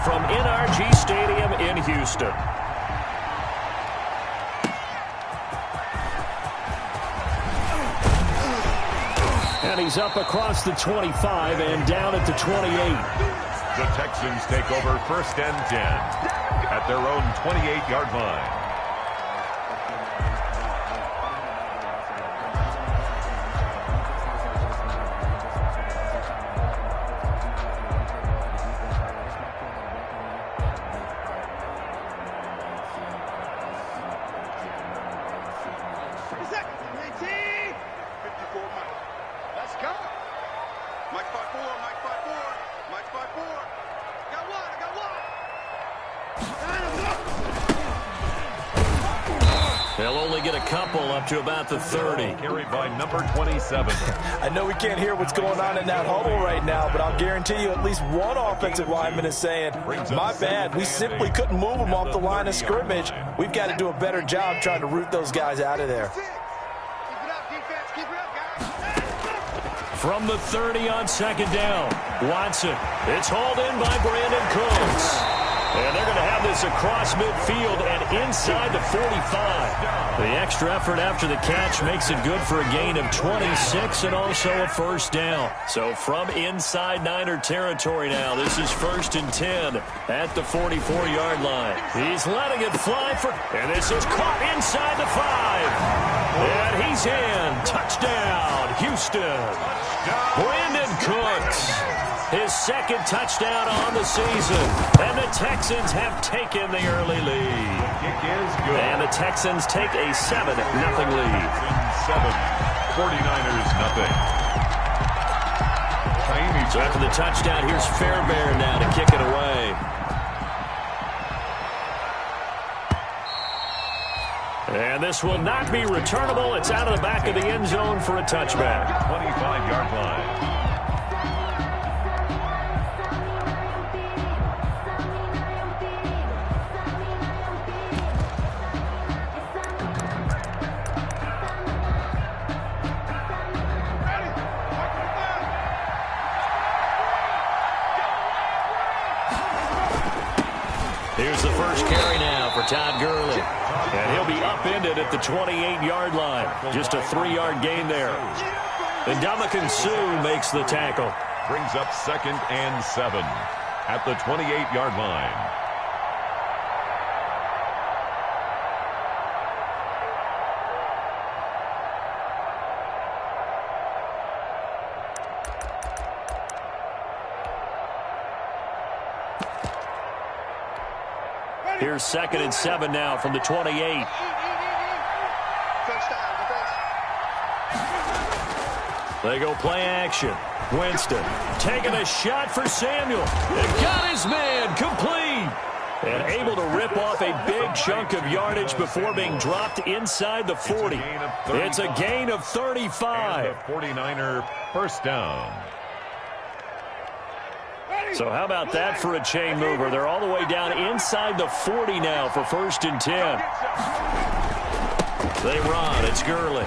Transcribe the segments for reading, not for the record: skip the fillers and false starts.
from NRG Stadium in Houston. And he's up across the 25 and down at the 28. The Texans take over 1st and 10 at their own 28-yard line. They'll only get a couple up to about the 30. Carried by number 27. I know we can't hear what's going on in that huddle right now, but I'll guarantee you at least one offensive lineman is saying, my bad, we simply couldn't move them off the line of scrimmage. We've got to do a better job trying to root those guys out of there. From the 30 on 2nd down, Watson. It's hauled in by Brandon Cooks. And they're going to have this across midfield and inside the 45. The extra effort after the catch makes it good for a gain of 26 and also a 1st down. So from inside Niner territory now, this is 1st and 10 at the 44-yard line. He's letting it fly and this is caught inside the 5. And he's in. Touchdown, Houston. Brandon Cooks. His 2nd touchdown on the season. And the Texans have taken the early lead. Kick is good. And the Texans take a 7-0 lead. 7. 49ers nothing. So after the touchdown, here's Fairbairn now to kick it away. And this will not be returnable. It's out of the back of the end zone for a touchback. 25-yard line. Here's the first carry now for Todd Gurley. And he'll be upended at the 28-yard line. Just a 3-yard gain there. And Ndamukong Suh makes the tackle. Brings up 2nd and 7 at the 28-yard line. Here's 2nd and 7 now from the 28. They go play action. Winston taking a shot for Samuel. And got his man complete. And able to rip off a big chunk of yardage before being dropped inside the 40. It's a gain of 35. And the 49er 1st down. So how about that for a chain mover? They're all the way down inside the 40 now for 1st and 10. They run. It's Gurley.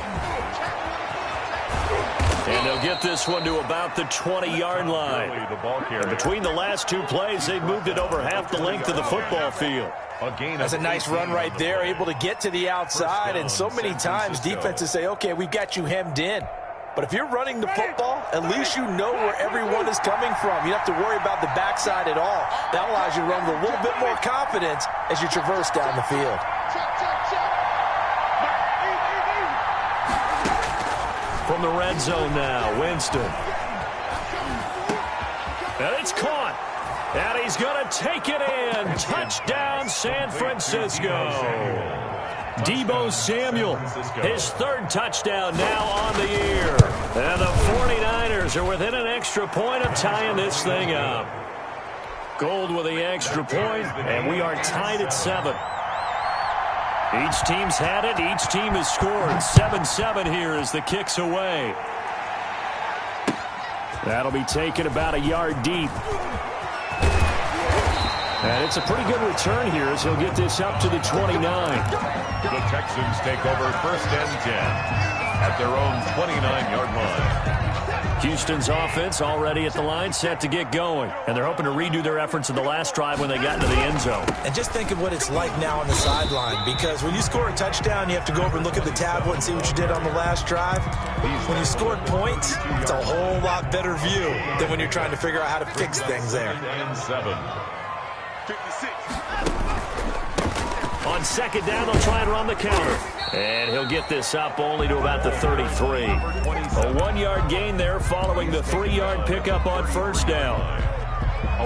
And they'll get this one to about the 20-yard line. And between the last 2 plays, they've moved it over half the length of the football field. That's a nice run right there, able to get to the outside. And so many times defenses say, okay, we've got you hemmed in. But if you're running the football, at least you know where everyone is coming from. You don't have to worry about the backside at all. That allows you to run with a little bit more confidence as you traverse down the field. From the red zone now, Winston. And it's caught. And he's going to take it in. Touchdown, San Francisco. Deebo Samuel, his 3rd touchdown now on the year. And the 49ers are within an extra point of tying this thing up. Gold with the extra point, and we are tied at 7. Each team's had it. Each team has scored. 7-7 here as the kick's away. That'll be taken about a yard deep. And it's a pretty good return here as he'll get this up to the 29. The Texans take over 1st and 10 at their own 29-yard line. Houston's offense already at the line, set to get going. And they're hoping to redo their efforts in the last drive when they got into the end zone. And just think of what it's like now on the sideline, because when you score a touchdown, you have to go over and look at the tablet and see what you did on the last drive. When you scored points, it's a whole lot better view than when you're trying to figure out how to fix things there. And 7. On second down, they'll try and run the counter. And he'll get this up only to about the 33. A 1-yard gain there following the 3-yard pickup on first down.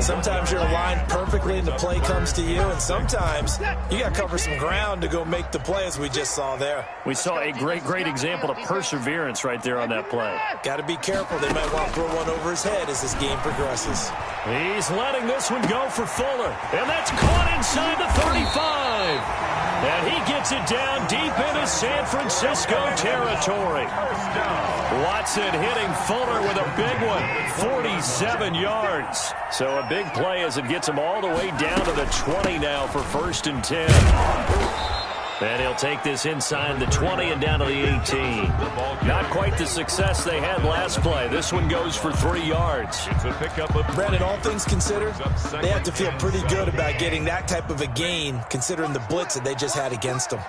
Sometimes you're aligned perfectly and the play comes to you, and sometimes you got to cover some ground to go make the play, as we just saw there. We saw a great example of perseverance right there on that play. Got to be careful. They might want to throw one over his head as this game progresses. He's letting this one go for Fuller, and that's caught inside the 35. And he gets it down deep into San Francisco territory. Watson hitting Fuller with a big one, 47 yards. So a big play as it gets him all the way down to the 20 now for 1st and 10. And he'll take this inside the 20 and down to the 18. Not quite the success they had last play. This one goes for 3 yards. It's a pickup of Brandon, all things considered, they have to feel pretty good about getting that type of a gain, considering the blitz that they just had against them.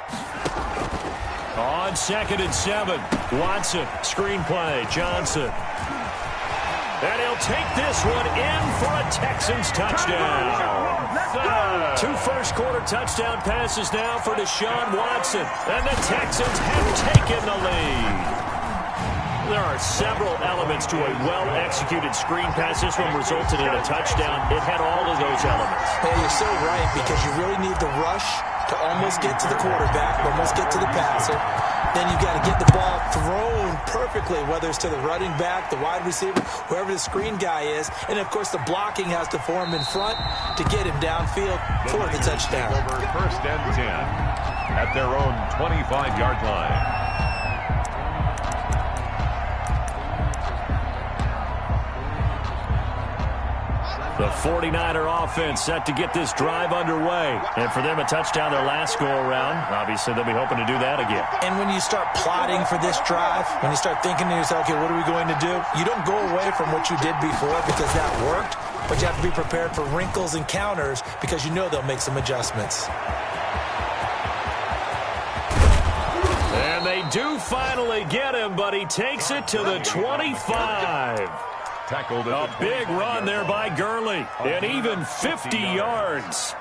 On 2nd and 7, Watson, screen play, Johnson. And he'll take this one in for a Texans touchdown. 2 first-quarter touchdown passes now for Deshaun Watson. And the Texans have taken the lead. There are several elements to a well-executed screen pass. This one resulted in a touchdown. It had all of those elements. Hey, you're so right, because you really need the rush to almost get to the quarterback, almost get to the passer. Then you've got to get the ball thrown perfectly, whether it's to the running back, the wide receiver, whoever the screen guy is. And, of course, the blocking has to form in front to get him downfield for the touchdown. Over 1st and 10 at their own 25-yard line. The 49er offense set to get this drive underway. And for them, a touchdown their last go-around. Obviously, they'll be hoping to do that again. And when you start plotting for this drive, when you start thinking to yourself, okay, what are we going to do? You don't go away from what you did before because that worked, but you have to be prepared for wrinkles and counters because you know they'll make some adjustments. And they do finally get him, but he takes it to the 25. Tackled a big run there by Gurley, and even 50 yards.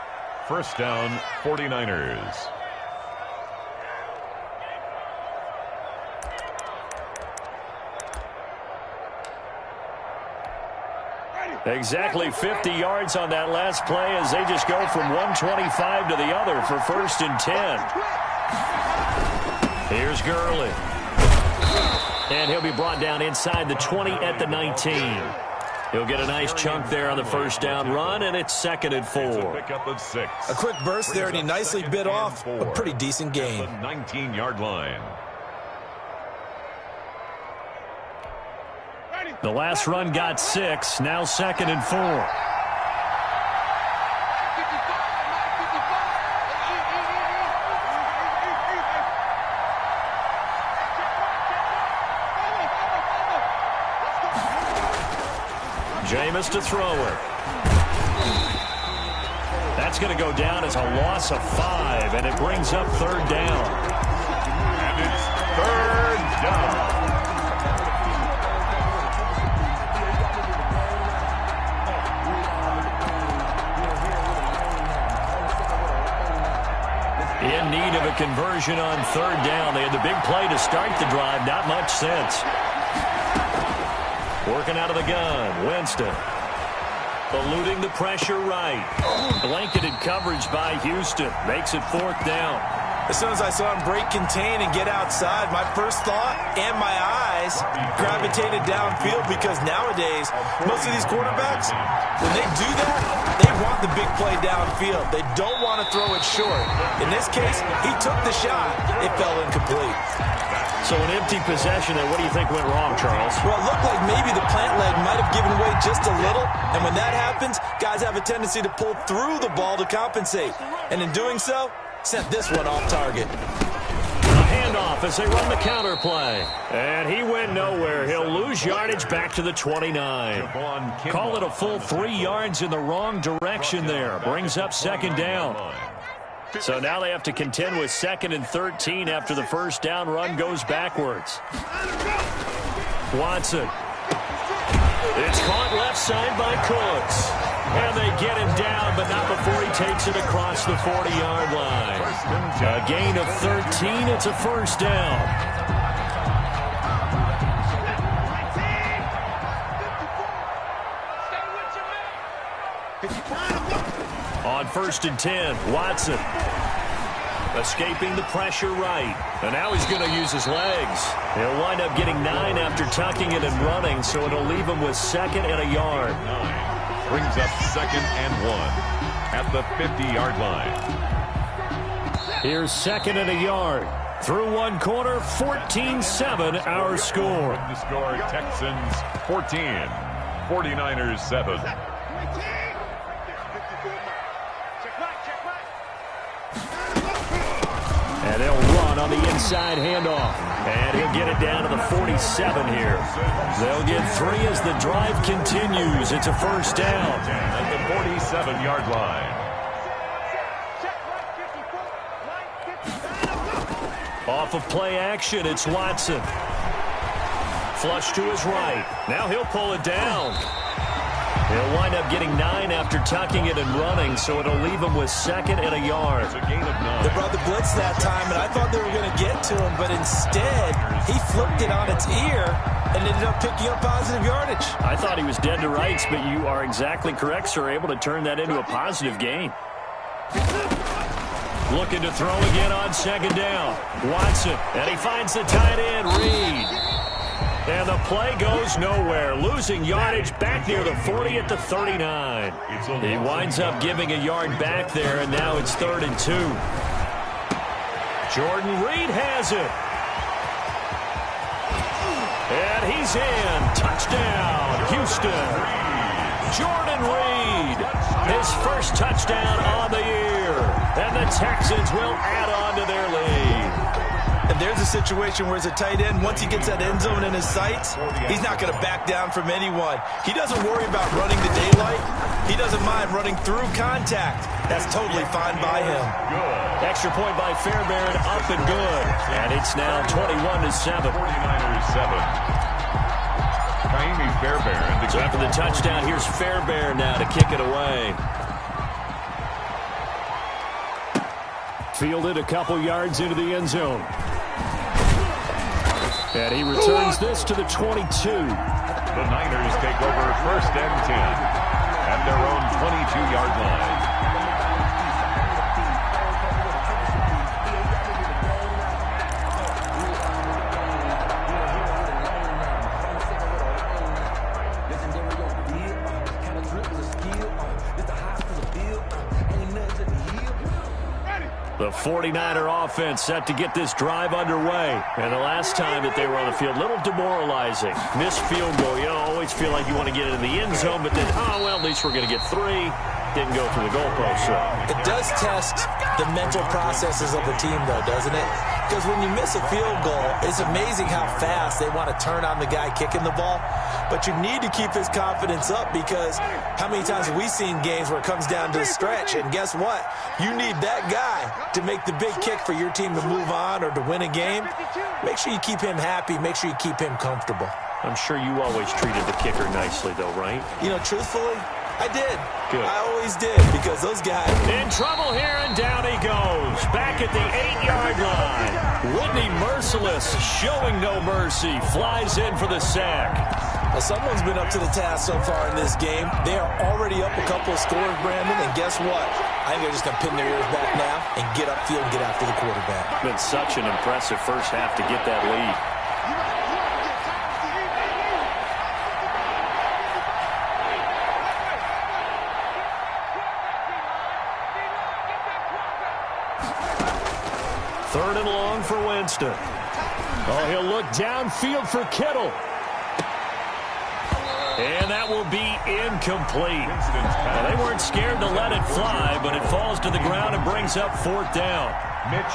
1st down, 49ers. Exactly 50 yards on that last play as they just go from 125 to the other for 1st and 10. Here's Gurley. And he'll be brought down inside the 20 at the 19. He'll get a nice chunk there on the first down run, and it's 2nd and 4. A quick burst there, and he nicely bit off a pretty decent gain. 19-yard line. The last run got 6, now 2nd and 4. Jameis to throw it. That's going to go down as a loss of 5, and it brings up 3rd down. And it's 3rd down. In need of a conversion on 3rd down. They had the big play to start the drive. Not much sense. Working out of the gun, Winston. Eluding the pressure right. Blanketed coverage by Houston. Makes it 4th down. As soon as I saw him break contain and get outside, my first thought and my eyes gravitated downfield, because nowadays, most of these quarterbacks, when they do that, they want the big play downfield. They don't want to throw it short. In this case, he took the shot. It fell incomplete. So an empty possession, and what do you think went wrong, Charles? Well, it looked like maybe the plant leg might have given way just a little, and when that happens, guys have a tendency to pull through the ball to compensate. And in doing so, sent this one off target. A handoff as they run the counter play. And he went nowhere. He'll lose yardage back to the 29. Call it a full 3 yards in the wrong direction there. Brings up second down. So now they have to contend with 2nd and 13 after the first down run goes backwards. Watson. It's caught left side by Cooks. And they get him down, but not before he takes it across the 40-yard line. A gain of 13. It's a first down. On 1st and 10, Watson. Escaping the pressure right. And now he's going to use his legs. He'll wind up getting 9 after tucking it and running, so it'll leave him with 2nd and a yard. Brings up 2nd and 1 at the 50-yard line. Here's 2nd and a yard. Through 1 quarter, 14-7 our score. The score, Texans 14, 49ers 7. And they'll run on the inside handoff. And he'll get it down to the 47 here. They'll get 3 as the drive continues. It's a first down. At the 47-yard line. Off of play action, it's Watson. Flush to his right. Now he'll pull it down. He'll wind up getting 9 after tucking it and running, so it'll leave him with 2nd and a yard. It's a gain of 9. They brought the blitz that time, and I thought they were going to get to him, but instead he flipped it on its ear and ended up picking up positive yardage. I thought he was dead to rights, but you are exactly correct, sir. Able to turn that into a positive gain. Looking to throw again on 2nd down. Watson, and he finds the tight end, Reed. And the play goes nowhere, losing yardage back near the 40 at the 39. He winds up giving a yard back there, and now it's 3rd and 2. Jordan Reed has it. And he's in. Touchdown, Houston. Jordan Reed, his first touchdown on the year. And the Texans will add on to their lead. And there's a situation where as a tight end, once he gets that end zone in his sights, he's not going to back down from anyone. He doesn't worry about running the daylight. He doesn't mind running through contact. That's totally fine by him. Extra point by Fairbairn, up and good. And it's now 21-7. 49ers 7. Kaimi Fairbairn. So after the touchdown, here's Fairbairn now to kick it away. Fielded a couple yards into the end zone. And he returns this to the 22. The Niners take over 1st and 10 at their own 22-yard line. The 49er offense set to get this drive underway. And the last time that they were on the field, a little demoralizing. Missed field goal. You always feel like you want to get it in the end zone, but then, oh, well, at least we're going to get 3. Didn't go through the goalpost. So It does test the mental processes of the team, though, doesn't it? Because when you miss a field goal, it's amazing how fast they want to turn on the guy kicking the ball. But you need to keep his confidence up because how many times have we seen games where it comes down to the stretch? And guess what? You need that guy to make the big kick for your team to move on or to win a game. Make sure you keep him happy. Make sure you keep him comfortable. I'm sure you always treated the kicker nicely, though, right? You know, truthfully, I did. Good. I always did because those guys... In trouble here, and down he goes. Back at the 8-yard line. Whitney Merciless, showing no mercy, flies in for the sack. Now, someone's been up to the task so far in this game. They are already up a couple of scores, Brandon, and guess what? I think they're just going to pin their ears back now and get upfield and get after the quarterback. Been such an impressive first half to get that lead. Third and long for Winston. Oh, he'll look downfield for Kittle. And that will be incomplete. Well, they weren't scared to let it fly, but it falls to the ground and brings up 4th down.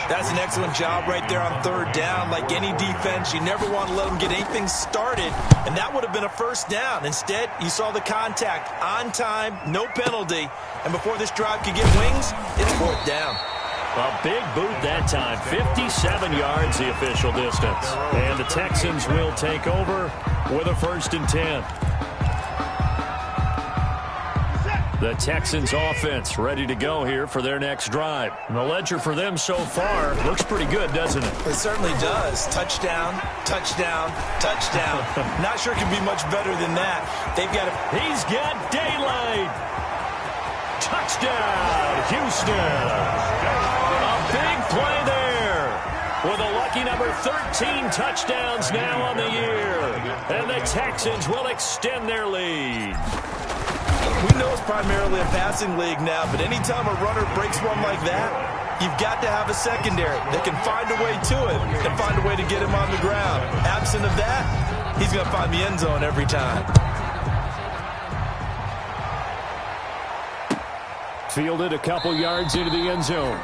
That's an excellent job right there on 3rd down. Like any defense, you never want to let them get anything started, and that would have been a 1st down. Instead, you saw the contact on time, no penalty, and before this drive could get wings, it's 4th down. A big boot that time, 57 yards the official distance. And the Texans will take over with a 1st and 10. The Texans offense ready to go here for their next drive. And the ledger for them so far looks pretty good, doesn't it? It certainly does. Touchdown, touchdown, touchdown. Not sure it can be much better than that. They've got a... He's got daylight. Touchdown, Houston. A big play there. With a lucky number 13 touchdowns now on the year. And the Texans will extend their lead. We know it's primarily a passing league now, but anytime a runner breaks one like that, you've got to have a secondary that can find a way to it and find a way to get him on the ground. Absent of that, he's going to find the end zone every time. Fielded a couple yards into the end zone.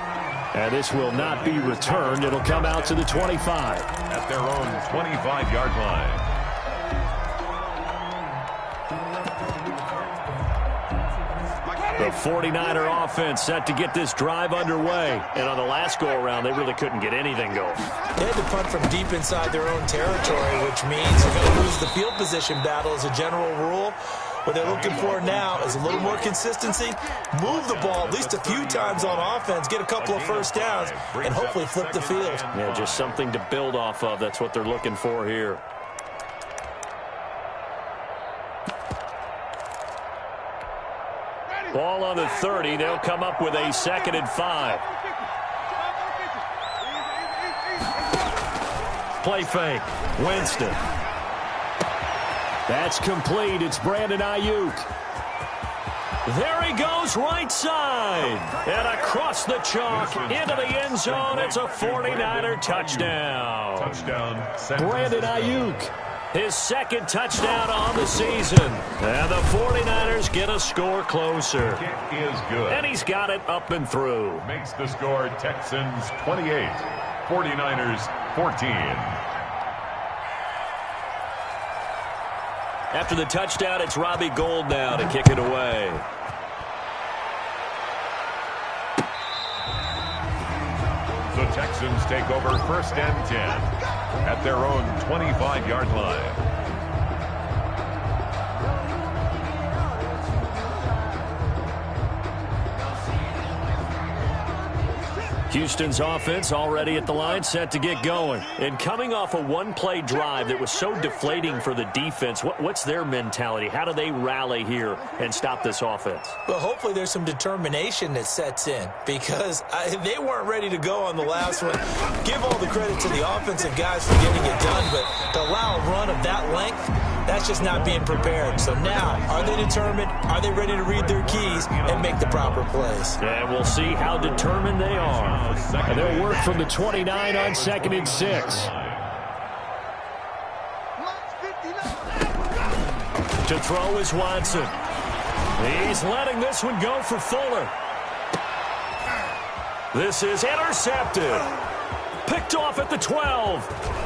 And this will not be returned. It'll come out to the 25. At their own 25-yard line. The 49er offense set to get this drive underway. And on the last go-around, they really couldn't get anything going. They had to punt from deep inside their own territory, which means they're going to lose the field position battle as a general rule. What they're looking for now is a little more consistency, move the ball at least a few times on offense, get a couple of 1st downs, and hopefully flip the field. Yeah, just something to build off of. That's what they're looking for here. Ball on the 30. They'll come up with a 2nd and 5. Play fake. Winston. That's complete. It's Brandon Ayuk. There he goes right side. And across the chalk into the end zone. It's a 49er touchdown. Brandon Ayuk. His 2nd touchdown on the season. And the 49ers get a score closer. Kick is good. And he's got it up and through. Makes the score Texans 28, 49ers 14. After the touchdown, it's Robbie Gould now to kick it away. The Texans take over 1st and 10 at their own 25-yard line. Houston's offense already at the line, set to get going. And coming off a one-play drive that was so deflating for the defense, what's their mentality? How do they rally here and stop this offense? Well, hopefully there's some determination that sets in because they weren't ready to go on the last one. Give all the credit to the offensive guys for getting it done, but to allow a run of that length, that's just not being prepared. So now, are they determined? Are they ready to read their keys and make the proper plays? And we'll see how determined they are. And they'll work from the 29 on 2nd and 6. To throw is Watson. He's letting this one go for Fuller. This is intercepted. Picked off at the 12.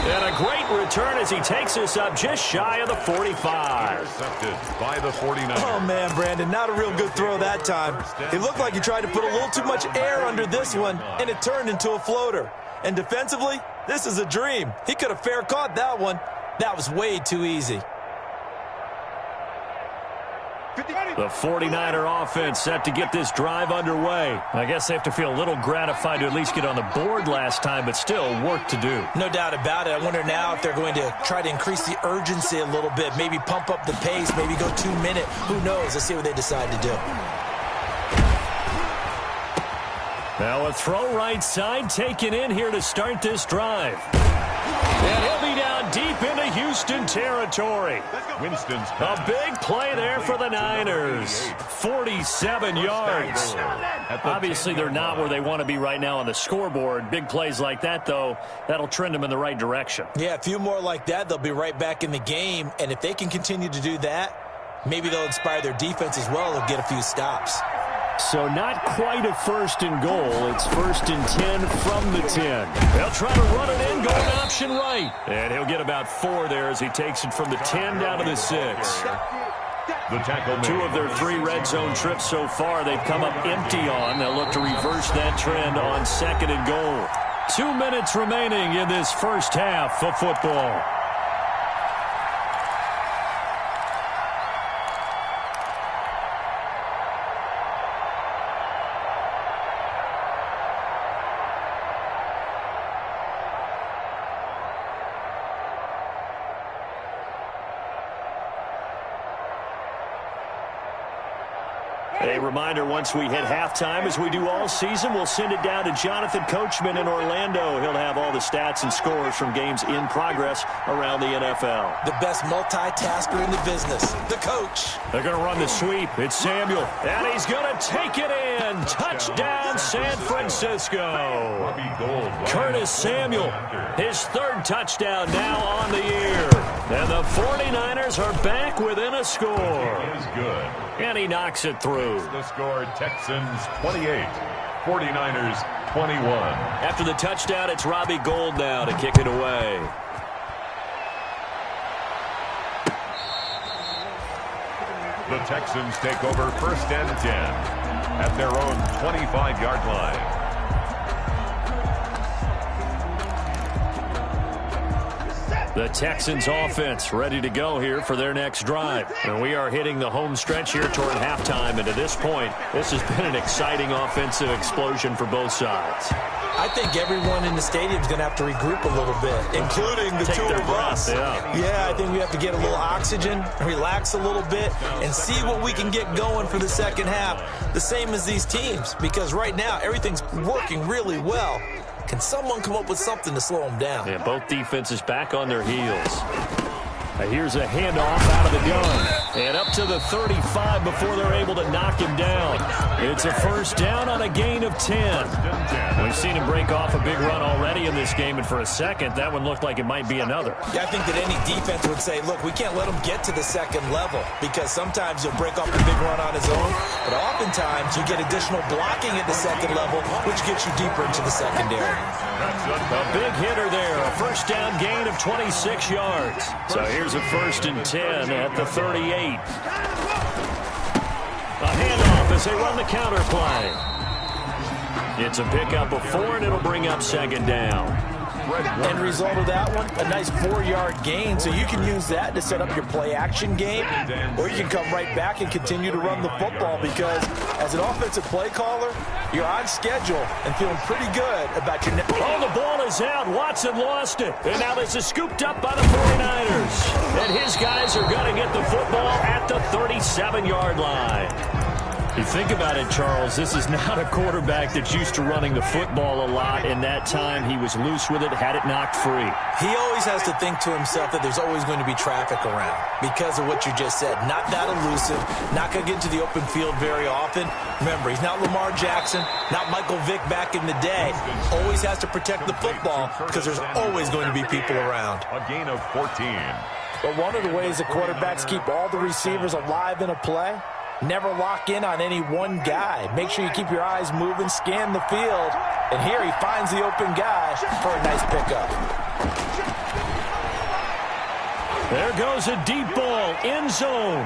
And a great return as he takes us up just shy of the 45. Intercepted by the 49ers. Oh, man, Brandon, not a real good throw that time. It looked like he tried to put a little too much air under this one, and it turned into a floater. And defensively, this is a dream. He could have fair caught that one. That was way too easy. The 49er offense set to get this drive underway. I guess they have to feel a little gratified to at least get on the board last time, but still work to do. No doubt about it. I wonder now if they're going to try to increase the urgency a little bit, maybe pump up the pace, maybe go 2-minute. Who knows? Let's see what they decide to do. Now a throw right side taken in here to start this drive. And he'll be down deep into Houston territory. Winston's A big play there for the Niners. 47 yards. Obviously, they're not where they want to be right now on the scoreboard. Big plays like that, though, that'll trend them in the right direction. Yeah, a few more like that, they'll be right back in the game. And if they can continue to do that, maybe they'll inspire their defense as well. They'll get a few stops. So not quite a 1st and goal. It's 1st and 10 from the 10. They'll try to run it in, going option right. And he'll get about 4 there as he takes it from the 10 down to the 6. The tackle 2 of their 3 red zone trips so far they've come up empty on. They'll look to reverse that trend on 2nd and goal. 2 minutes remaining in this first half of football. A reminder, once we hit halftime, as we do all season, we'll send it down to Jonathan Coachman in Orlando. He'll have all the stats and scores from games in progress around the NFL. The best multitasker in the business, the coach. They're going to run the sweep. It's Samuel, and he's going to take it in. Touchdown, San Francisco. Curtis Samuel, his 3rd touchdown now on the year. And the 49ers are back within a score. is good. And he knocks it through. The score, Texans 28, 49ers 21. After the touchdown, it's Robbie Gould now to kick it away. The Texans take over 1st and 10 at their own 25-yard line. The Texans offense ready to go here for their next drive. And we are hitting the home stretch here toward halftime. And to this point, this has been an exciting offensive explosion for both sides. I think everyone in the stadium is going to have to regroup a little bit, including the 2 of us. Yeah, I think we have to get a little oxygen, relax a little bit, and see what we can get going for the second half, the same as these teams. Because right now, everything's working really well. Can someone come up with something to slow them down? Yeah, both defenses back on their heels. Here's a handoff out of the gun. And up to the 35 before they're able to knock him down. It's a 1st down on a gain of 10. We've seen him break off a big run already in this game, and for a second, that one looked like it might be another. Yeah, I think that any defense would say, look, we can't let him get to the 2nd level, because sometimes he'll break off a big run on his own, but oftentimes you get additional blocking at the 2nd level, which gets you deeper into the secondary. A big hitter there, a 1st down gain of 26 yards. So here's a 1st and 10 at the 38. A handoff as they run the counter play. It's a pickup of 4, and it'll bring up 2nd down. End result of that one, a nice 4-yard gain, so you can use that to set up your play-action game, or you can come right back and continue to run the football, because as an offensive play caller, you're on schedule and feeling pretty good about your... Oh, the ball is out. Watson lost it. And now this is scooped up by the 49ers. And his guys are going to get the football at the 37-yard line. You think about it, Charles, this is not a quarterback that's used to running the football a lot. In that time, he was loose with it, had it knocked free. He always has to think to himself that there's always going to be traffic around because of what you just said. Not that elusive, not going to get into the open field very often. Remember, he's not Lamar Jackson, not Michael Vick back in the day. Always has to protect the football because there's always going to be people around. A gain of 14. But one of the ways that quarterbacks keep all the receivers alive in a play, never lock in on any one guy. Make sure you keep your eyes moving, scan the field. And here he finds the open guy for a nice pickup. There goes a deep ball, end zone.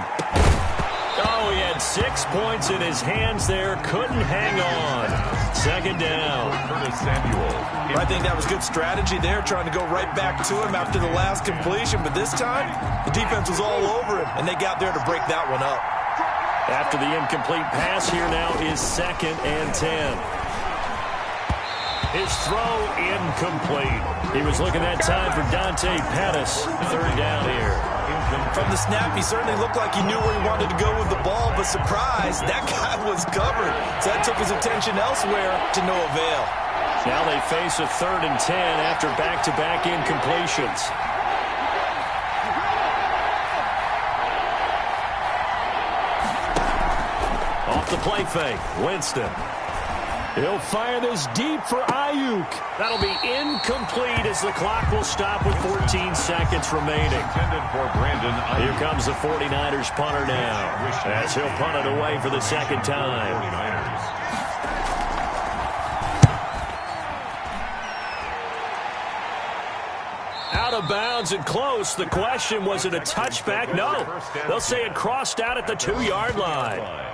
Oh, he had 6 points in his hands there. Couldn't hang on. 2nd down. Curtis Samuel. I think that was good strategy there, trying to go right back to him after the last completion. But this time, the defense was all over him, and they got there to break that one up. After the incomplete pass, here now is 2nd and 10. His throw incomplete. He was looking that time for Dante Pettis. 3rd down here. From the snap, he certainly looked like he knew where he wanted to go with the ball, but surprise, that guy was covered. So that took his attention elsewhere to no avail. Now they face a 3rd and 10 after back-to-back incompletions. Off the play fake, Winston. He'll fire this deep for Ayuk. That'll be incomplete as the clock will stop with 14 seconds remaining. Intended for Brandon Ayuk. Here comes the 49ers punter now, as he'll punt it away for the second time. 49ers. Out of bounds and close. The question, was it a touchback? No. They'll say it crossed out at the 2-yard line.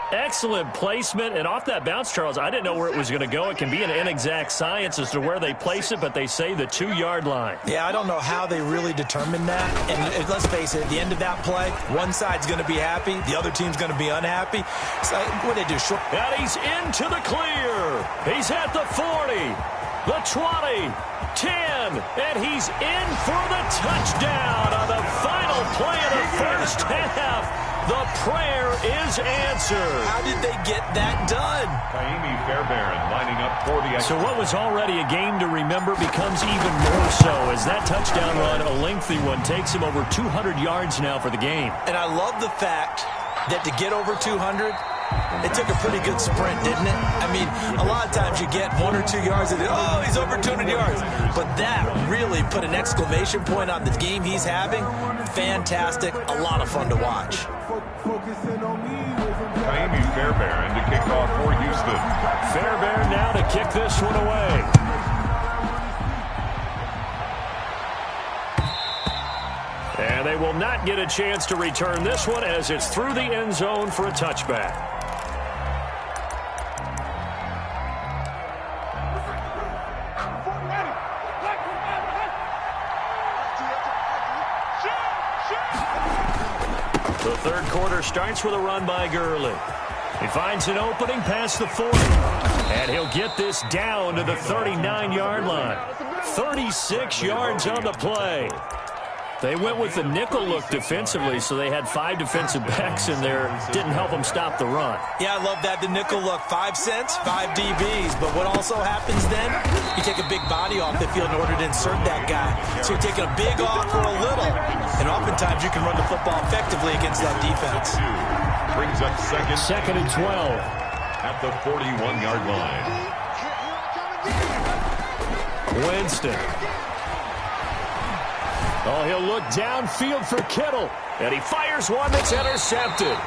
Excellent placement, and off that bounce, Charles, I didn't know where it was going to go. It can be an inexact science as to where they place it, but they say the 2-yard line. Yeah, I don't know how they really determined that. And let's face it, at the end of that play, one side's going to be happy, the other team's going to be unhappy. So what they do? And he's into the clear. He's at the 40, the 20, 10, and he's in for the touchdown on the final play of the first half. The prayer is answered. How did they get that done? Kaimi Fairbairn lining up for the... So what was already a game to remember becomes even more so as that touchdown run, a lengthy one, takes him over 200 yards now for the game. And I love the fact that to get over 200, it took a pretty good sprint, didn't it? I mean, a lot of times you get 1 or 2 yards and, oh, he's over 200 yards. But that really put an exclamation point on the game he's having. Fantastic. A lot of fun to watch. Kaimi Fairbairn to kick off for Houston. Fairbairn now to kick this one away. And they will not get a chance to return this one as it's through the end zone for a touchback. The third quarter starts with a run by Gurley. He finds an opening past the 40. And he'll get this down to the 39-yard line. 36 yards on the play. They went with the nickel look defensively, so they had 5 defensive backs in there. Didn't help them stop the run. Yeah, I love that. The nickel look. 5 cents, 5 DBs. But what also happens then, you take a big body off the field in order to insert that guy. So you're taking a big off for a little. And oftentimes you can run the football effectively against that defense. Brings up second and 12. At the 41-yard line. Winston. Oh, he'll look downfield for Kittle. And he fires one that's intercepted.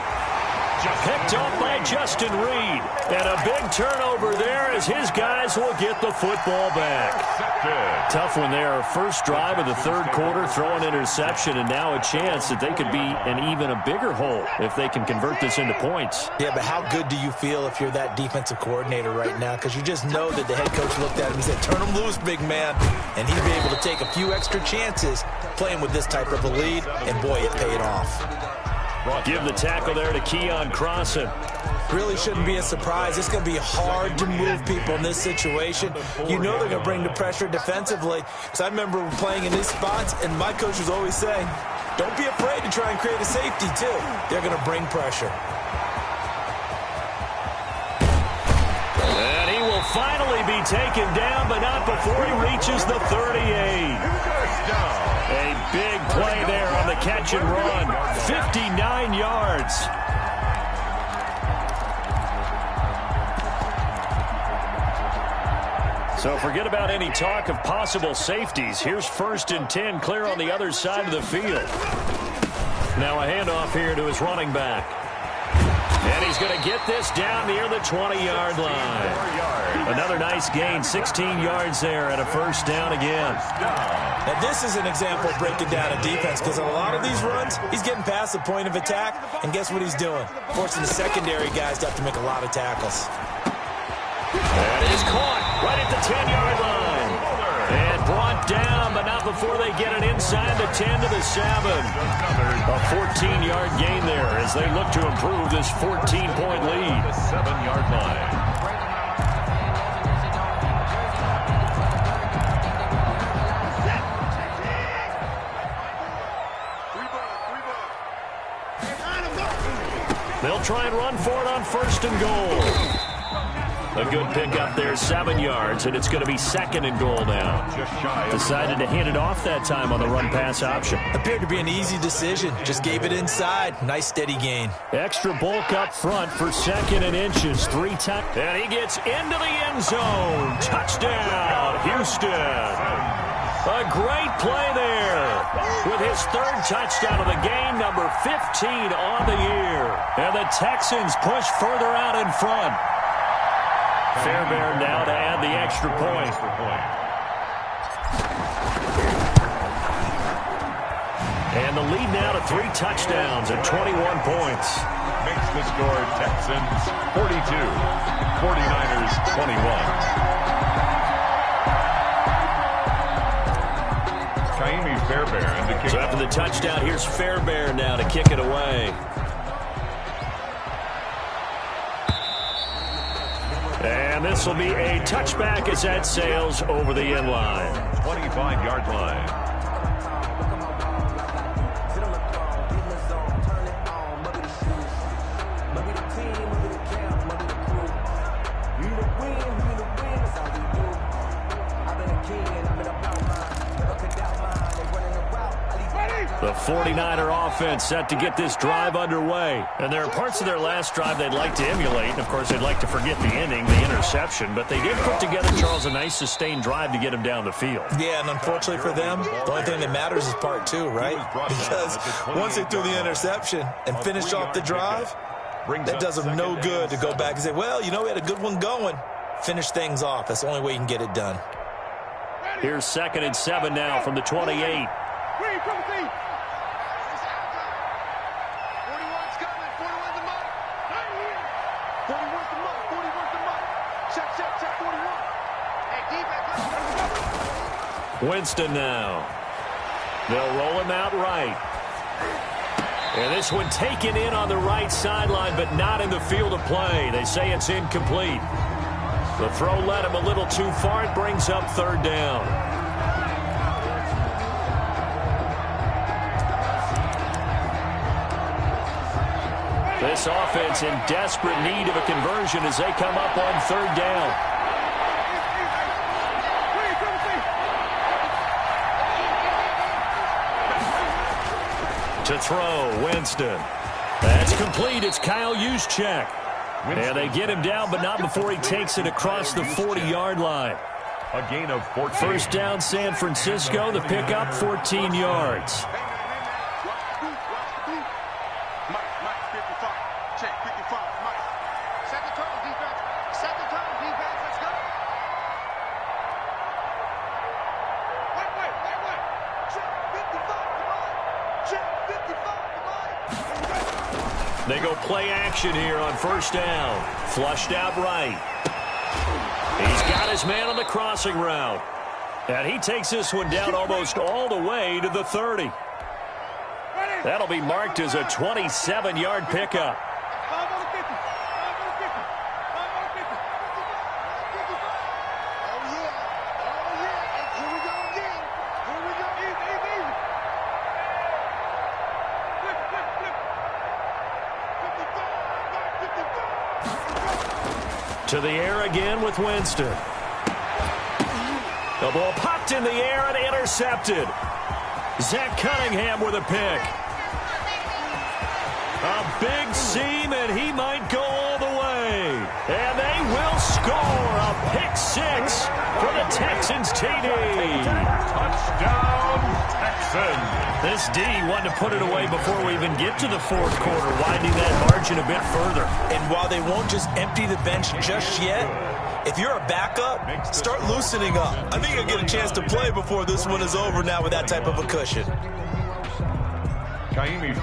Picked off by Justin Reed. And a big turnover there as his guys will get the football back. Tough one there. First drive of the third quarter, throw an interception, and now a chance that they could be in even a bigger hole if they can convert this into points. Yeah, but how good do you feel if you're that defensive coordinator right now? Because you just know that the head coach looked at him and said, turn him loose, big man. And he'd be able to take a few extra chances playing with this type of a lead, and boy, it paid off. Give the tackle there to Keon Crossan. Really shouldn't be a surprise. It's going to be hard to move people in this situation. You know they're going to bring the pressure defensively. Because I remember playing in these spots, and my coach was always saying, don't be afraid to try and create a safety, too. They're going to bring pressure. And he will finally be taken down, but not before he reaches the 38. A big play there on the catch and run. 59 yards. So forget about any talk of possible safeties. Here's 1st and 10 clear on the other side of the field. Now a handoff here to his running back. And he's going to get this down near the 20-yard line. Another nice gain, 16 yards there, and a first down again. Now this is an example of breaking down a defense, because on a lot of these runs, he's getting past the point of attack, and guess what he's doing? Forcing the secondary guys to have to make a lot of tackles. And he's caught right at the 10-yard line. And brought down, but not before they get it inside the 10 to the 7. A 14-yard gain there as they look to improve this 14-point lead. The 7-yard line. They'll try and run for it on 1st and goal. A good pickup there, 7 yards, and it's going to be 2nd and goal now. Decided to hand it off that time on the run-pass option. Appeared to be an easy decision. Just gave it inside. Nice steady gain. Extra bulk up front for 2nd and inches. 3 times. And he gets into the end zone. Touchdown, Houston. A great play there with his 3rd touchdown of the game, number 15 on the year. And the Texans push further out in front. Fairbairn now to add the extra point. And the lead now to 3 touchdowns at 21 points. Makes the score Texans 42, 49ers 21. Fairbairn to kick. So after the touchdown, here's Fairbairn now to kick it away. And this will be a touchback as that sails over the end line. 25-yard line. The 49er offense set to get this drive underway. And there are parts of their last drive they'd like to emulate. And, of course, they'd like to forget the inning, the interception. But they did put together, Charles, a nice sustained drive to get him down the field. Yeah, and unfortunately for them, the only thing that matters is part 2, right? Because once they threw the interception and finished off the drive, that does them no good to go back and say, well, you know, we had a good one going. Finish things off. That's the only way you can get it done. Here's 2nd and 7 now from the 28. Winston now. They'll roll him out right. And this one taken in on the right sideline, but not in the field of play. They say it's incomplete. The throw led him a little too far. It brings up 3rd down. This offense in desperate need of a conversion as they come up on 3rd down. To throw, Winston. That's complete. It's Kyle Juszczyk. And they get him down, but not before he takes it across the 40-yard line. A gain of 14. 1st down, San Francisco. The pickup, 14 yards. They go play action here on 1st down. Flushed out right. He's got his man on the crossing route. And he takes this one down almost all the way to the 30. That'll be marked as a 27-yard pickup. To the air again with Winston. The ball popped in the air and intercepted. Zach Cunningham with a pick. A big seam, and he might go all the way. And they will score a pick 6 for the Texans TD. Touchdown, Texans. This D wanted to put it away before we even get to the 4th quarter, widening that margin a bit further. And while they won't just empty the bench just yet, if you're a backup, start loosening up. I think you'll get a chance to play before this one is over now with that type of a cushion.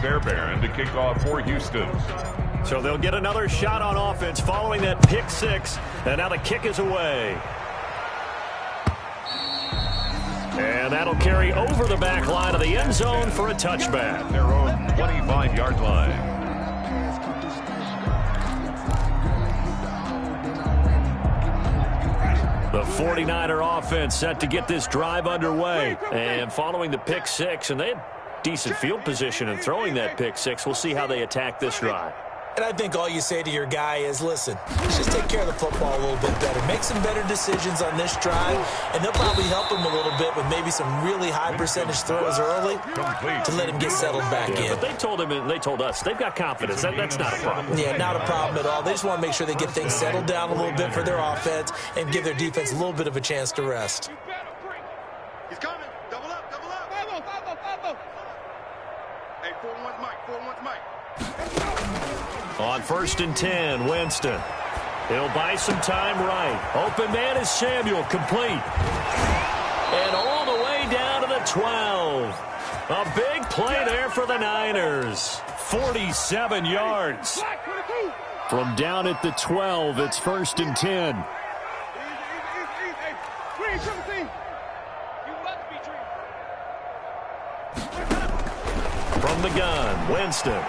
Fairbairn to kick off for Houston. So they'll get another shot on offense following that pick 6. And now the kick is away. And that'll carry over the back line of the end zone for a touchback. Their own 25-yard line. The 49er offense set to get this drive underway. And following the pick 6, and they had decent field position in throwing that pick 6. We'll see how they attack this drive. And I think all you say to your guy is, listen, let's just take care of the football a little bit better. Make some better decisions on this drive, and they'll probably help him a little bit with maybe some really high percentage throws early to let him get settled back in. But they told him and they told us they've got confidence. That's not a problem. Yeah, not a problem at all. They just want to make sure they get things settled down a little bit for their offense and give their defense a little bit of a chance to rest. He's coming. Double up, double up. Hey, 4-1's Mike, 4-1's Mike. On 1st and 10, Winston. He'll buy some time right. Open man is Samuel, complete. And all the way down to the 12. A big play there for the Niners. 47 yards. From down at the 12, it's 1st and 10. From the gun, Winston.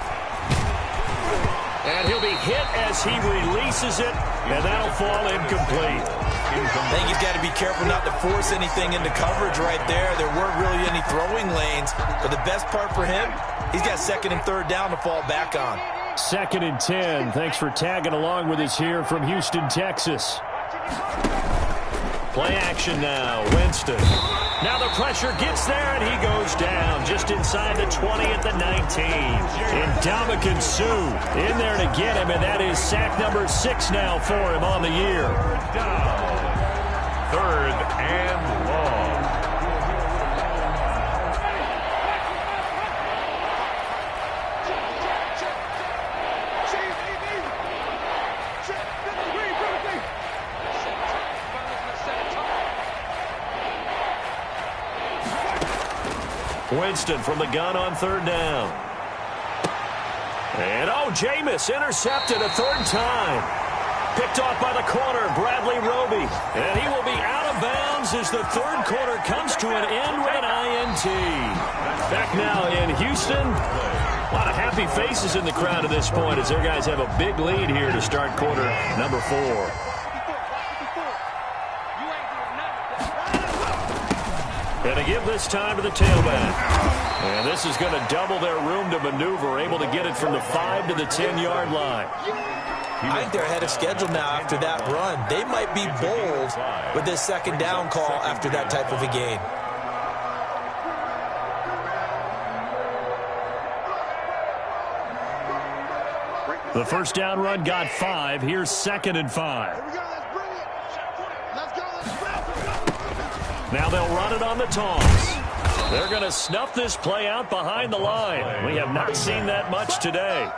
And he'll be hit as he releases it, and that'll fall incomplete. I think he's got to be careful not to force anything into coverage right there. There weren't really any throwing lanes, but the best part for him, he's got 2nd and 3rd down to fall back on. 2nd and 10. Thanks for tagging along with us here from Houston, Texas. Play action now, Winston. Now the pressure gets there, and he goes down just inside the 20 at the 19. And Ndamukong Suh in there to get him, and that is sack number 6 now for him on the year. Down. 3rd and long. Winston from the gun on 3rd down. And, Jameis intercepted a 3rd time. Picked off by the corner, Bradley Roby. And he will be out of bounds as the 3rd quarter comes to an end with an INT. Back now in Houston. A lot of happy faces in the crowd at this point as their guys have a big lead here to start quarter number 4. And to give this time to the tailback. And this is going to double their room to maneuver, able to get it from the 5 to the 10-yard line. I think they're ahead of schedule now after that run. They might be bold with this 2nd down call after that type of a gain. The 1st down run got 5. Here's 2nd and 5. Now they'll run it on the toss. They're going to snuff this play out behind the line. We have not seen that much today.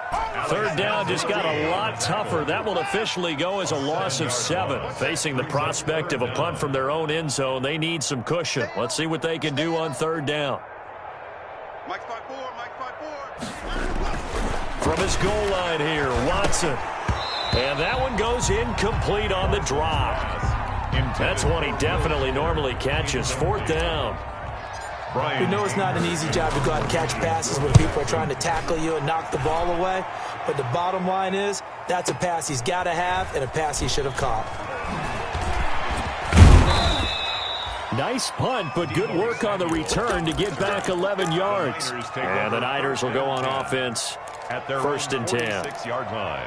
3rd down just got a lot tougher. That will officially go as a loss of 7. Facing the prospect of a punt from their own end zone, they need some cushion. Let's see what they can do on 3rd down. Mike's 5-4, Mike's 5-4. From his goal line here, Watson. And that one goes incomplete on the drop. That's one he definitely normally catches. 4th down. We know it's not an easy job to go out and catch passes when people are trying to tackle you and knock the ball away. But the bottom line is, that's a pass he's got to have and a pass he should have caught. Nice punt, but good work on the return to get back 11 yards. And the Niners will go on offense at their 1st and 10. 6-yard line.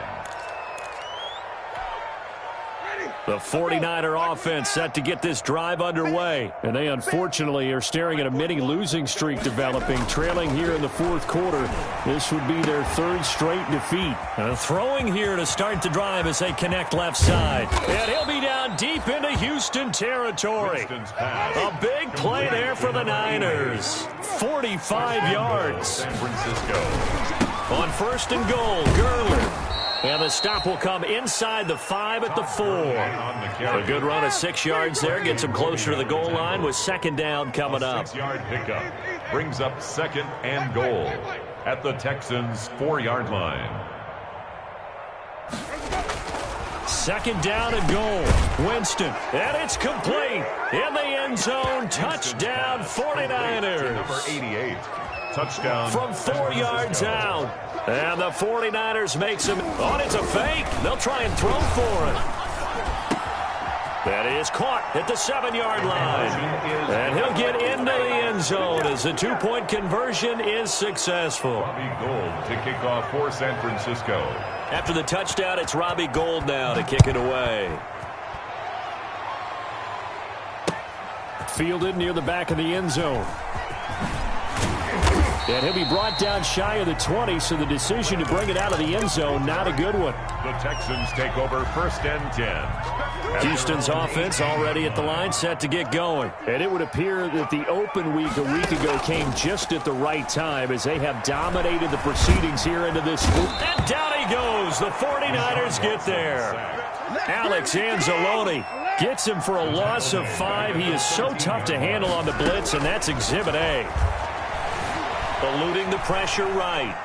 The 49er offense set to get this drive underway. And they unfortunately are staring at a mini losing streak developing, trailing here in the 4th quarter. This would be their 3rd straight defeat. And throwing here to start the drive as they connect left side. And he'll be down deep into Houston territory. A big play there for the Niners. 45 yards. San Francisco. On 1st and goal, Gurley. And the stop will come inside the 5 at the 4. A good run of 6 yards there. Gets him closer to the goal line with 2nd down coming up. 6-yard pickup brings up 2nd and goal at the Texans' 4-yard line. 2nd down and goal. Winston. And it's complete. In the end zone. Touchdown 49ers. Number 88. Touchdown. From 4 yards out. And the 49ers make some. Oh, it's a fake. They'll try and throw for it. That is caught at the 7-yard line. And he'll get into the end zone as the 2-point conversion is successful. Bobby Gould to kick off for San Francisco. After the touchdown, it's Robbie Gould now to kick it away. Fielded near the back of the end zone. And he'll be brought down shy of the 20, so the decision to bring it out of the end zone, not a good one. The Texans take over 1st and 10. Houston's offense already at the line, set to get going. And it would appear that the open week a week ago came just at the right time as they have dominated the proceedings here into this. And down he goes. The 49ers get there. Alex Anzalone gets him for a loss of 5. He is so tough to handle on the blitz, and that's Exhibit A. Eluding the pressure right.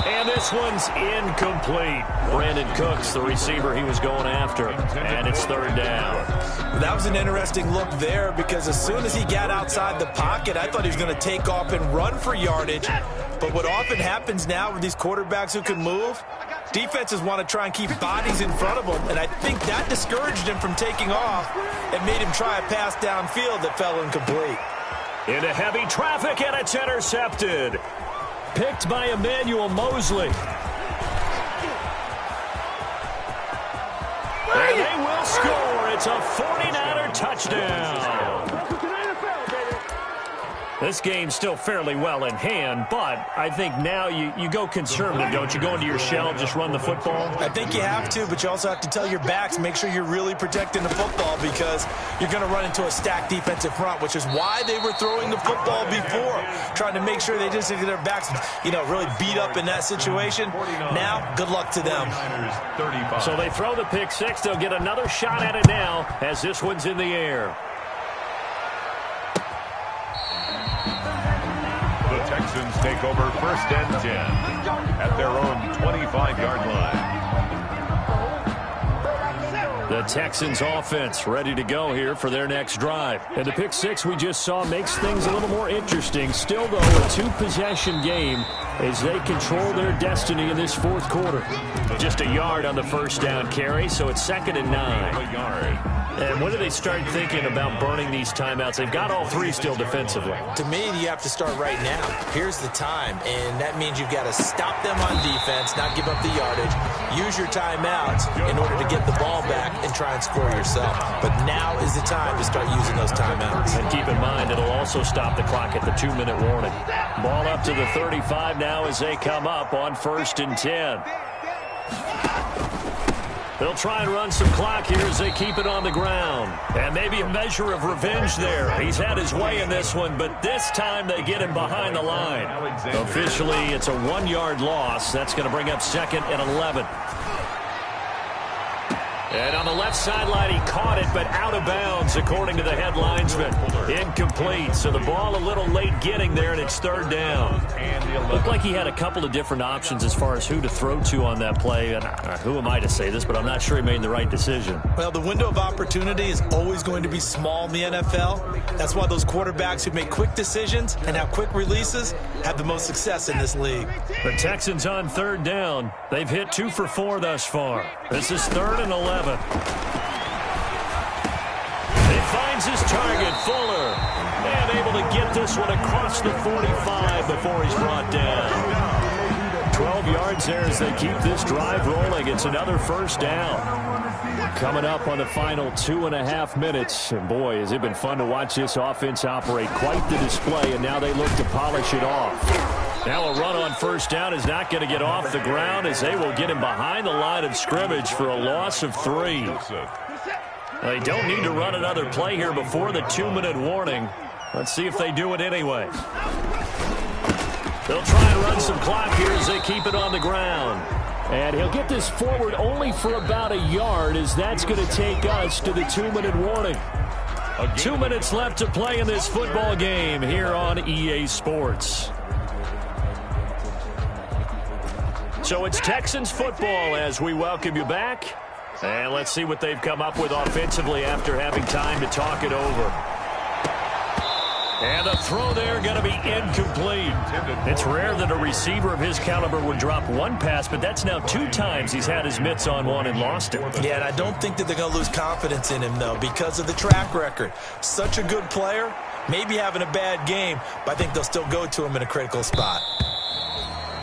And this one's incomplete. Brandon Cooks, the receiver he was going after. And it's 3rd down. That was an interesting look there because as soon as he got outside the pocket, I thought he was going to take off and run for yardage. But what often happens now with these quarterbacks who can move, defenses want to try and keep bodies in front of them. And I think that discouraged him from taking off and made him try a pass downfield that fell incomplete. Into heavy traffic, and it's intercepted. Picked by Emmanuel Mosley. And they will score. It's a 49er touchdown. This game's still fairly well in hand, but I think now you go conservative, don't you? Go into your shell, just run the football? I think you have to, but you also have to tell your backs, make sure you're really protecting the football because you're going to run into a stacked defensive front, which is why they were throwing the football before, trying to make sure they just get their backs, really beat up in that situation. Now, good luck to them. So they throw the pick six. They'll get another shot at it now as this one's in the air. Texans take over 1st and 10 at their own 25-yard line. The Texans offense ready to go here for their next drive. And the pick six we just saw makes things a little more interesting. Still, though, a two-possession game as they control their destiny in this 4th quarter. Just a yard on the 1st down carry, so it's 2nd and 9. A yard. And when do they start thinking about burning these timeouts? They've got all 3 still defensively. To me, you have to start right now. Here's the time, and that means you've got to stop them on defense, not give up the yardage, use your timeouts in order to get the ball back and try and score yourself. But now is the time to start using those timeouts. And keep in mind, it'll also stop the clock at the 2-minute warning. Ball up to the 35 now as they come up on 1st and 10. They'll try and run some clock here as they keep it on the ground. And maybe a measure of revenge there. He's had his way in this one, but this time they get him behind the line. Officially, it's a 1-yard loss. That's going to bring up 2nd and 11. And on the left sideline, he caught it, but out of bounds, according to the head linesman. Incomplete, so the ball a little late getting there, and it's 3rd down. Looked like he had a couple of different options as far as who to throw to on that play. And who am I to say this, but I'm not sure he made the right decision. Well, the window of opportunity is always going to be small in the NFL. That's why those quarterbacks who make quick decisions and have quick releases have the most success in this league. The Texans on 3rd down. They've hit 2 for 4 thus far. This is 3rd and 11. He finds his target, Fuller, and able to get this one across the 45 before he's brought down. 12 yards there as they keep this drive rolling. It's another 1st down. Coming up on the final 2.5 minutes. And boy, has it been fun to watch this offense operate. Quite the display, and now they look to polish it off. Now a run on 1st down is not going to get off the ground as they will get him behind the line of scrimmage for a loss of 3. They don't need to run another play here before the 2-minute warning. Let's see if they do it anyway. They'll try and run some clock here as they keep it on the ground. And he'll get this forward only for about a yard as that's going to take us to the 2-minute warning. 2 minutes left to play in this football game here on EA Sports. So it's Texans football as we welcome you back. And let's see what they've come up with offensively after having time to talk it over. And the throw there going to be incomplete. It's rare that a receiver of his caliber would drop one pass, but that's now 2 times he's had his mitts on one and lost it. Yeah, and I don't think that they're going to lose confidence in him, though, because of the track record. Such a good player, maybe having a bad game, but I think they'll still go to him in a critical spot.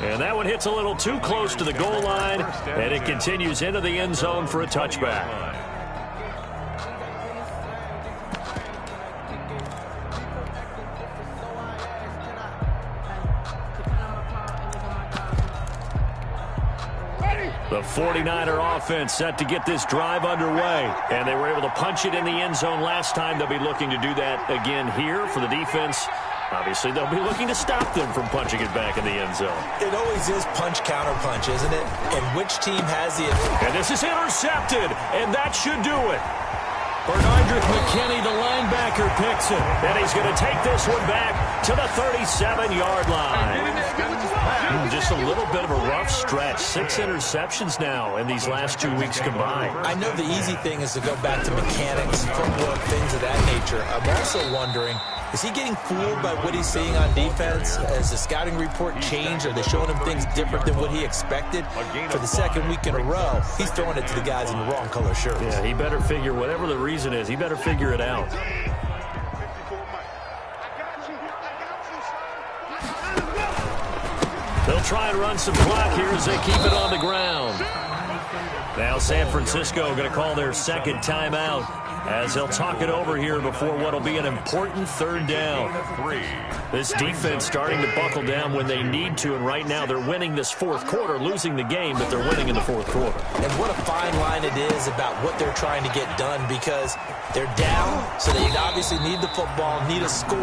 And that one hits a little too close to the goal line, and it continues into the end zone for a touchback. The 49er offense set to get this drive underway, and they were able to punch it in the end zone last time. They'll be looking to do that again here for the defense. Obviously, they'll be looking to stop them from punching it back in the end zone. It always is punch-counter-punch, isn't it? And which team has the... And this is intercepted, and that should do it. Bernardrick McKinney, the linebacker, picks it. And he's going to take this one back to the 37-yard line. Just a little bit of a rough stretch. 6 interceptions now in these last 2 weeks combined. I know the easy thing is to go back to mechanics, footwork, things of that nature. I'm also wondering, is he getting fooled by what he's seeing on defense? Has the scouting report changed? Are they showing him things different than what he expected? For the second week in a row, he's throwing it to the guys in the wrong color shirts. Yeah, he better figure, whatever the reason is, he better figure it out. They'll try and run some clock here as they keep it on the ground. Now San Francisco going to call their second timeout as they'll talk it over here before what will be an important third down. This defense starting to buckle down when they need to, and right now they're winning this fourth quarter, losing the game, but they're winning in the fourth quarter. And what a fine line it is about what they're trying to get done, because they're down, so they obviously need the football, need a score,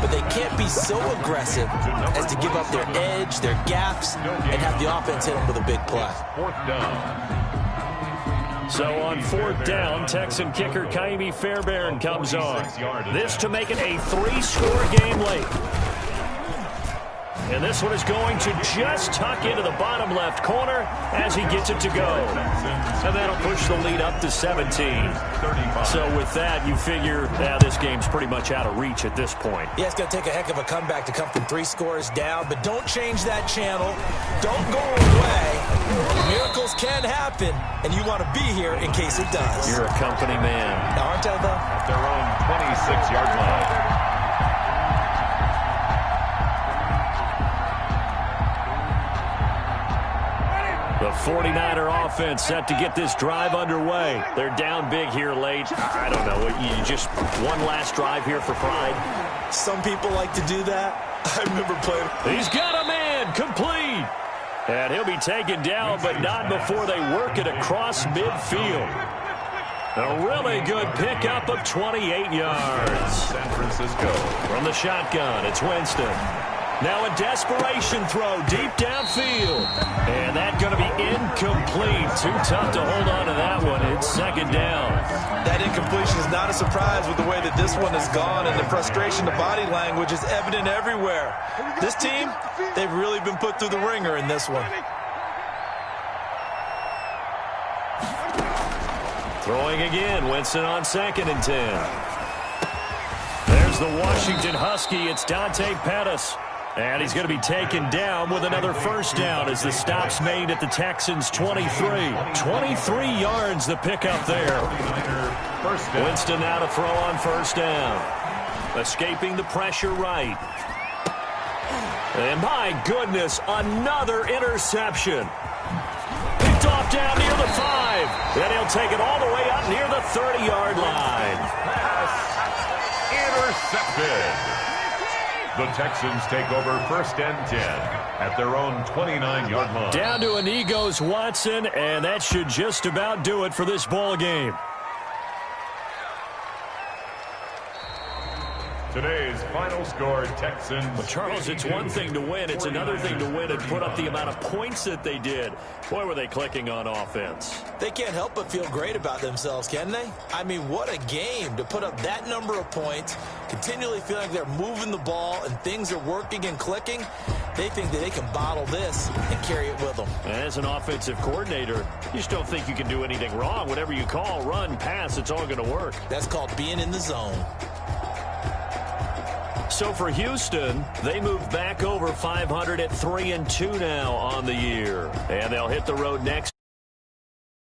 but they can't be so aggressive as to give up their edge, their gaps, and have the offense hit them with a big play. Fourth down. So on fourth down, Texan kicker Kaimi Fairbairn comes on. This to make it a 3-score game late. And this one is going to just tuck into the bottom left corner as he gets it to go. And that'll push the lead up to 17. So with that, you figure this game's pretty much out of reach at this point. Yeah, it's going to take a heck of a comeback to come from 3 scores down, but don't change that channel. Don't go away. Miracles can happen, and you want to be here in case it does. You're a company man. Aren't I, though? At their own 26-yard line. The 49er offense set to get this drive underway. They're down big here late. I don't know. You just one last drive here for pride? Some people like to do that. I remember playing. He's got a man complete. And he'll be taken down, but not before they work it across midfield. A really good pickup of 28 yards. San Francisco. From the shotgun, it's Winston. Now a desperation throw deep downfield. And that's going to be incomplete. Too tough to hold on to that one. It's second down. That incompletion is not a surprise with the way that this one has gone, and the frustration, the body language is evident everywhere. This team, they've really been put through the ringer in this one. Throwing again, Winston on 2nd and 10. There's the Washington Husky. It's Dante Pettis. And he's going to be taken down with another first down as the stop's made at the Texans' 23. 23 yards the pickup there. Winston now to throw on first down. Escaping the pressure right. And my goodness, another interception. Picked off down near the 5. Then he'll take it all the way up near the 30-yard line. Intercepted. The Texans take over 1st and 10 at their own 29-yard line. Down to Inigos Watson, and that should just about do it for this ball game. Today's final score, Texans. Well, Charles, it's one thing to win. It's another thing to win and put up the amount of points that they did. Boy, were they clicking on offense. They can't help but feel great about themselves, can they? I mean, what a game to put up that number of points, continually feeling like they're moving the ball and things are working and clicking. They think that they can bottle this and carry it with them. As an offensive coordinator, you just don't think you can do anything wrong. Whatever you call, run, pass, it's all going to work. That's called being in the zone. So for Houston, they move back over 500 at 3-2 now on the year. And they'll hit the road next.